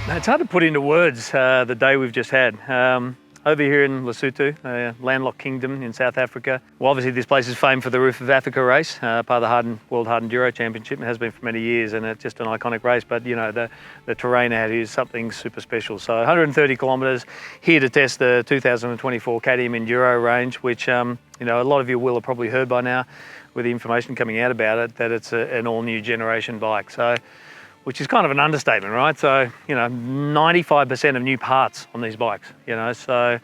It's hard to put into words the day we've just had. Over here in Lesotho, a landlocked kingdom in South Africa. Well, obviously this place is famed for the Roof of Africa race, part of the World Hard Enduro Championship. It has been for many years, and it's just an iconic race, but you know, the terrain out here is something super special. So 130 kilometres, here to test the 2024 KTM Enduro range, which you know, a lot of you will have probably heard by now with the information coming out about it, that it's an all-new generation bike. So, which is kind of an understatement, right? So, you know, 95% of new parts on these bikes, you know, so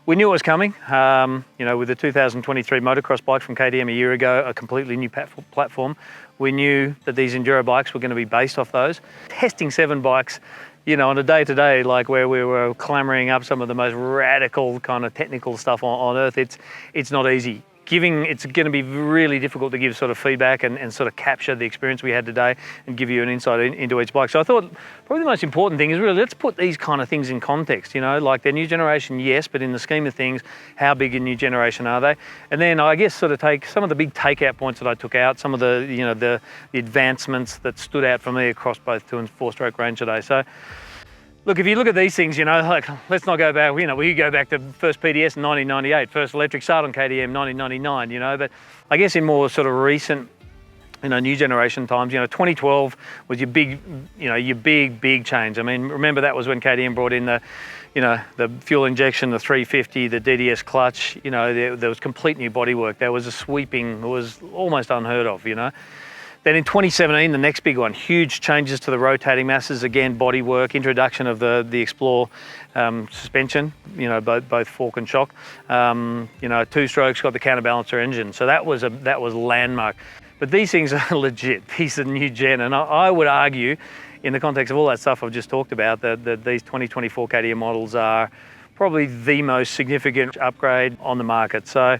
we knew it was coming. You know, with the 2023 motocross bike from KTM a year ago, a completely new platform, we knew that these Enduro bikes were going to be based off those. Testing 7 bikes, you know, on a day-to-day, like where we were clambering up some of the most radical kind of technical stuff on earth, it's not easy. It's going to be really difficult to give sort of feedback and sort of capture the experience we had today and give you an insight into each bike. So I thought probably the most important thing is really, let's put these kind of things in context, you know, like their new generation, yes, but in the scheme of things, how big a new generation are they? And then I guess sort of take some of the big takeout points that I took out, some of the, you know, the advancements that stood out for me across both 2 and 4-stroke range today. So look, if you look at these things, you know, like, let's not go back, you know, we go back to first PDS in 1998, first electric start on KTM 1999, you know, but I guess in more sort of recent, you know, new generation times, you know, 2012 was your big, you know, your big change. I mean, remember that was when KTM brought in the, you know, the fuel injection, the 350, the DDS clutch, you know, there was complete new bodywork. There was a sweeping, it was almost unheard of, you know. Then in 2017, the next big one, huge changes to the rotating masses, again, bodywork, introduction of the Explore suspension, you know, both fork and shock. You know, 2 strokes, got the counterbalancer engine. So that was landmark. But these things are legit. These are new gen. And I would argue, in the context of all that stuff I've just talked about, that these 2024 KTM models are probably the most significant upgrade on the market. So,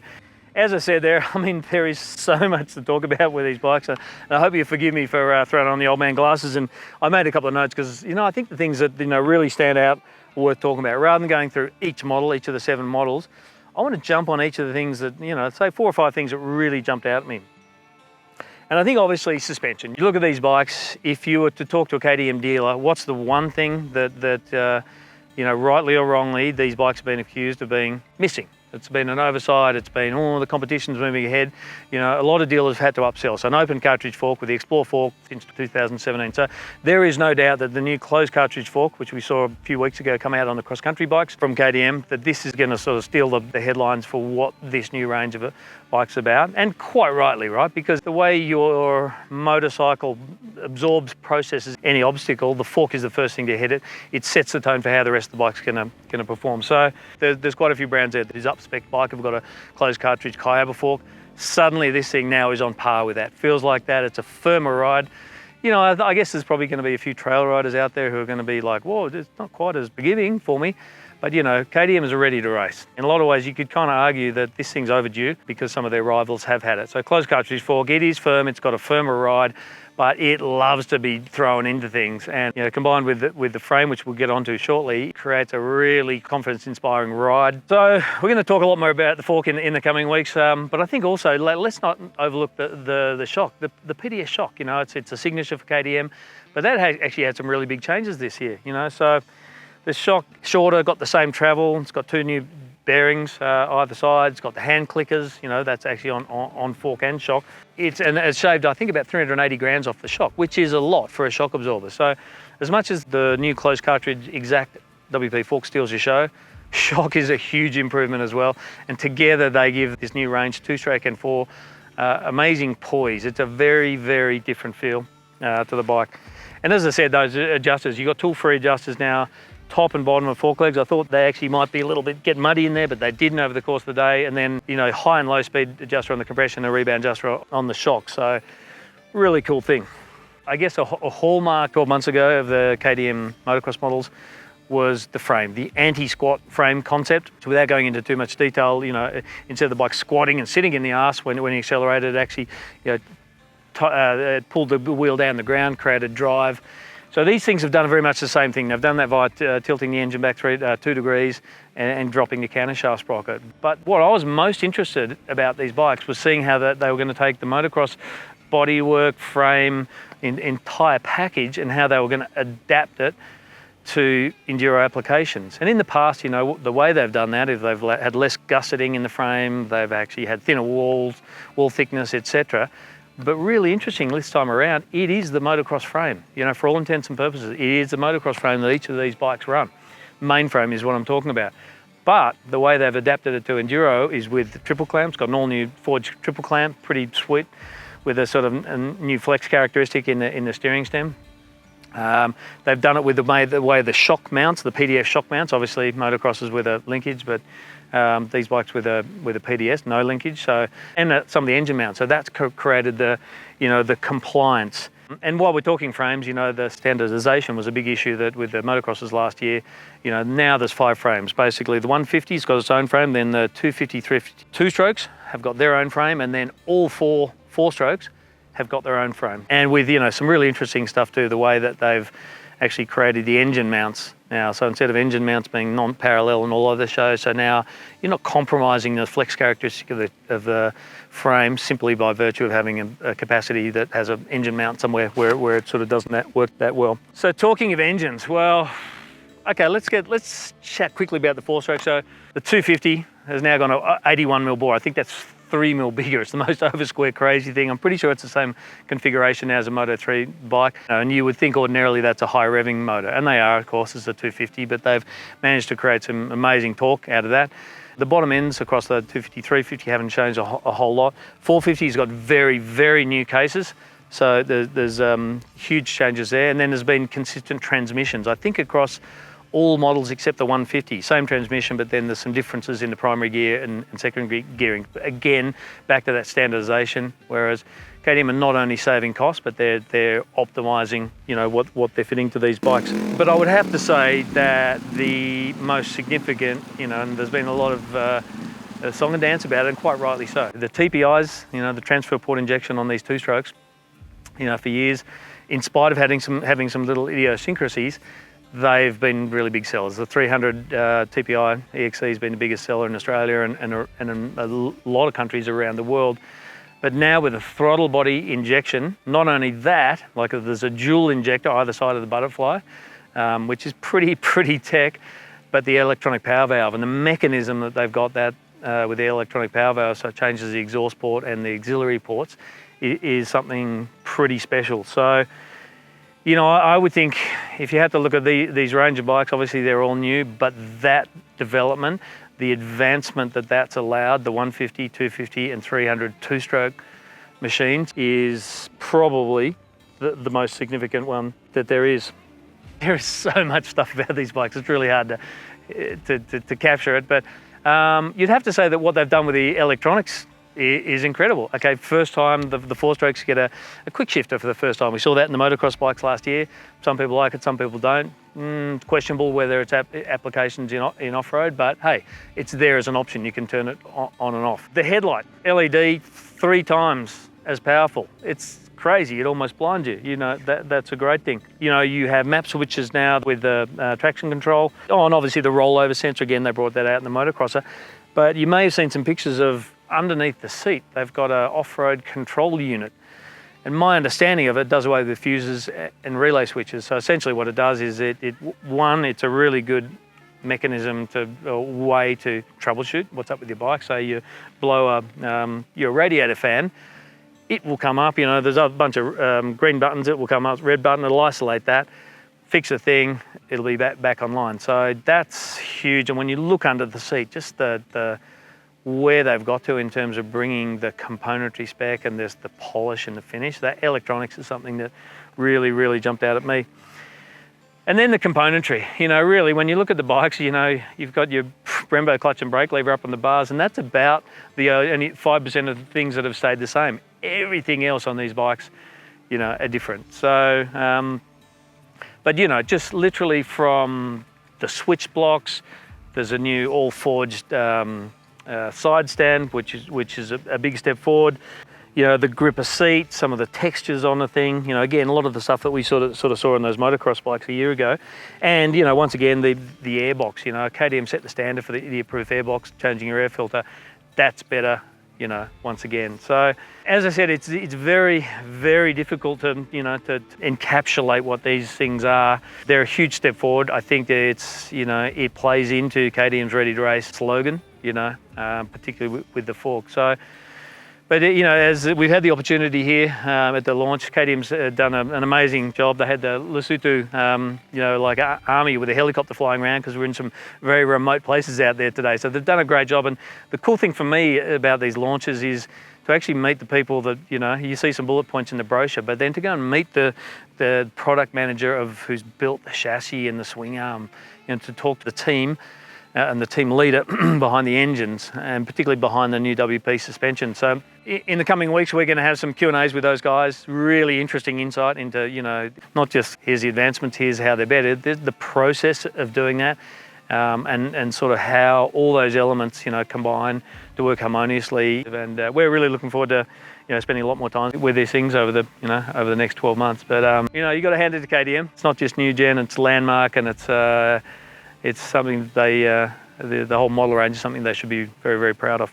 as I said there, I mean, there is so much to talk about with these bikes, and I hope you forgive me for throwing on the old man glasses. And I made a couple of notes because, you know, I think the things that, you know, really stand out are worth talking about. Rather than going through each model, each of the 7 models, I want to jump on each of the things that, you know, say 4 or 5 things that really jumped out at me. And I think obviously suspension. You look at these bikes, if you were to talk to a KTM dealer, what's the one thing that you know, rightly or wrongly, these bikes have been accused of being missing? It's been an oversight, it's been, oh, the competition's moving ahead. You know, a lot of dealers have had to upsell. So an open cartridge fork with the Explore fork since 2017. So there is no doubt that the new closed cartridge fork, which we saw a few weeks ago come out on the cross-country bikes from KTM, that this is going to sort of steal the headlines for what this new range of bike's about. And quite rightly, right? Because the way your motorcycle absorbs, processes any obstacle, the fork is the first thing to hit it. It sets the tone for how the rest of the bike's going to perform. So there's quite a few brands there that is up-spec bike have got a closed cartridge Kayaba fork. Suddenly this thing now is on par with that. Feels like that, it's a firmer ride. You know, I guess there's probably going to be a few trail riders out there who are going to be like, whoa, it's not quite as beginning for me. But you know, KTM is ready to race. In a lot of ways, you could kind of argue that this thing's overdue because some of their rivals have had it. So closed cartridge fork, it is firm, it's got a firmer ride, but it loves to be thrown into things. And you know, combined with the frame, which we'll get onto shortly, creates a really confidence-inspiring ride. So we're going to talk a lot more about the fork in the coming weeks. But I think also, let's not overlook the shock, the PDS shock. You know, it's a signature for KTM, but that actually had some really big changes this year. You know, so the shock, shorter, got the same travel. It's got 2 new bearings either side. It's got the hand clickers. You know, that's actually on fork and shock. It's shaved, I think, about 380 grams off the shock, which is a lot for a shock absorber. So as much as the new closed cartridge exact WP fork steals your show, shock is a huge improvement as well. And together they give this new range, 2-stroke and 4, amazing poise. It's a very, very different feel to the bike. And as I said, those adjusters, you've got tool-free adjusters now, top and bottom of fork legs. I thought they actually might be a little bit get muddy in there, but they didn't over the course of the day. And then, you know, high and low speed adjuster on the compression, and a rebound adjuster on the shock. So really cool thing. I guess a hallmark 12 months ago of the KTM motocross models was the frame, the anti-squat frame concept. So without going into too much detail, you know, instead of the bike squatting and sitting in the arse when you accelerated, it actually, you know, pulled the wheel down the ground, created drive. So these things have done very much the same thing. They've done that via tilting the engine back 2 degrees and dropping the countershaft sprocket. But what I was most interested about these bikes was seeing how they were going to take the motocross bodywork, frame, entire package, and how they were going to adapt it to enduro applications. And in the past, you know, the way they've done that is they've had less gusseting in the frame, they've actually had thinner walls, wall thickness, etc. But really interesting this time around, it is the motocross frame. You know, for all intents and purposes, it is the motocross frame that each of these bikes run. Main frame is what I'm talking about. But the way they've adapted it to enduro is with the triple clamps, got an all new forged triple clamp, pretty sweet, with a sort of a new flex characteristic in the steering stem. They've done it with the way the shock mounts, the PDS shock mounts. Obviously, motocrossers with a linkage, but these bikes with a PDS, no linkage. So, and some of the engine mounts. So that's created the, you know, the compliance. And while we're talking frames, you know, the standardization was a big issue that with the motocrossers last year. You know, now there's 5 frames. Basically, the 150's got its own frame. Then the 250, 350 two-strokes have got their own frame, and then all 4 four-strokes have got their own frame. And with, you know, some really interesting stuff too, the way that they've actually created the engine mounts now. So instead of engine mounts being non-parallel in all other shows, so now you're not compromising the flex characteristic of the frame simply by virtue of having a capacity that has an engine mount somewhere where it sort of doesn't work that well. So talking of engines, well, okay, let's chat quickly about the 4-stroke. So the 250 has now gone to 81mm bore. I think that's 3mm bigger. It's the most over square crazy thing. I'm pretty sure it's the same configuration as a Moto3 bike. And you would think ordinarily that's a high revving motor. And they are, of course, it's a 250, but they've managed to create some amazing torque out of that. The bottom ends across the 250, 350 haven't changed a whole lot. 450's got very, very new cases. So there's huge changes there. And then there's been consistent transmissions, I think, across all models except the 150. Same transmission, but then there's some differences in the primary gear and secondary gearing. Again, back to that standardization, whereas KTM are not only saving costs, but they're optimizing, you know, what they're fitting to these bikes. But I would have to say that the most significant, you know, and there's been a lot of song and dance about it, and quite rightly so. The TPIs, you know, the transfer port injection on these 2-strokes, you know, for years, in spite of having some little idiosyncrasies, they've been really big sellers. The 300 TPI EXE has been the biggest seller in Australia and in a lot of countries around the world. But now with a throttle body injection, not only that, like there's a dual injector either side of the butterfly, which is pretty tech, but the electronic power valve and the mechanism that they've got that with the electronic power valve, so it changes the exhaust port and the auxiliary ports, is something pretty special. So, you know, I would think if you had to look at these range of bikes, obviously they're all new, but that development, the advancement that's allowed, the 150, 250 and 300 2-stroke machines is probably the most significant one that there is. There is so much stuff about these bikes, it's really hard to capture it, but you'd have to say that what they've done with the electronics is incredible. Okay, first time the 4-strokes get a quick shifter for the first time. We saw that in the motocross bikes last year. Some people like it, some people don't. It's questionable whether it's applications in off-road, but hey, it's there as an option. You can turn it on and off. The headlight, LED, 3 times as powerful. It's crazy, it almost blinds you. You know, that's a great thing. You know, you have map switches now with the traction control. Oh, and obviously the rollover sensor, again, they brought that out in the motocrosser. But you may have seen some pictures of underneath the seat, they've got an off-road control unit. And my understanding of it does away with fuses and relay switches. So essentially what it does is it's a really good mechanism way to troubleshoot what's up with your bike. So you blow your radiator fan, it will come up, you know, there's a bunch of green buttons, it will come up, red button, it'll isolate that, fix a thing, it'll be back online. So that's huge. And when you look under the seat, just the where they've got to in terms of bringing the componentry spec and there's the polish and the finish, that electronics is something that really jumped out at me. And then the componentry, you know, really when you look at the bikes, you know, you've got your Brembo clutch and brake lever up on the bars, and that's about the only 5% of the things that have stayed the same. Everything else on these bikes, you know, are different. So, but you know, just literally from the switch blocks, there's a new all forged side stand, which is a big step forward. You know, the gripper seat, some of the textures on the thing, you know, again, a lot of the stuff that we sort of saw on those motocross bikes a year ago. And, you know, once again, the airbox, you know, KTM set the standard for the idiot-proof airbox, changing your air filter. That's better once again. So as I said, it's very, very difficult to to encapsulate what these things are. They're a huge step forward. I think that it's it plays into KTM's Ready to Race slogan, particularly with the fork. So. But as we've had the opportunity here at the launch, KTM's done an amazing job. They had the Lesotho, army with a helicopter flying around because we're in some very remote places out there today. So they've done a great job. And the cool thing for me about these launches is to actually meet the people that you see some bullet points in the brochure, but then to go and meet the product manager of who's built the chassis and the swing arm, to talk to the team. And the team leader behind the engines, and particularly behind the new WP suspension. So in the coming weeks, we're going to have some Q&As with those guys, really interesting insight into, not just here's the advancements, here's how they're better, the process of doing that, and sort of how all those elements, combine to work harmoniously. And we're really looking forward to, spending a lot more time with these things over the, over the next 12 months. But, you got to hand it to KTM. It's not just new gen, it's landmark, and it's something that they, the whole model range is something they should be very, very proud of.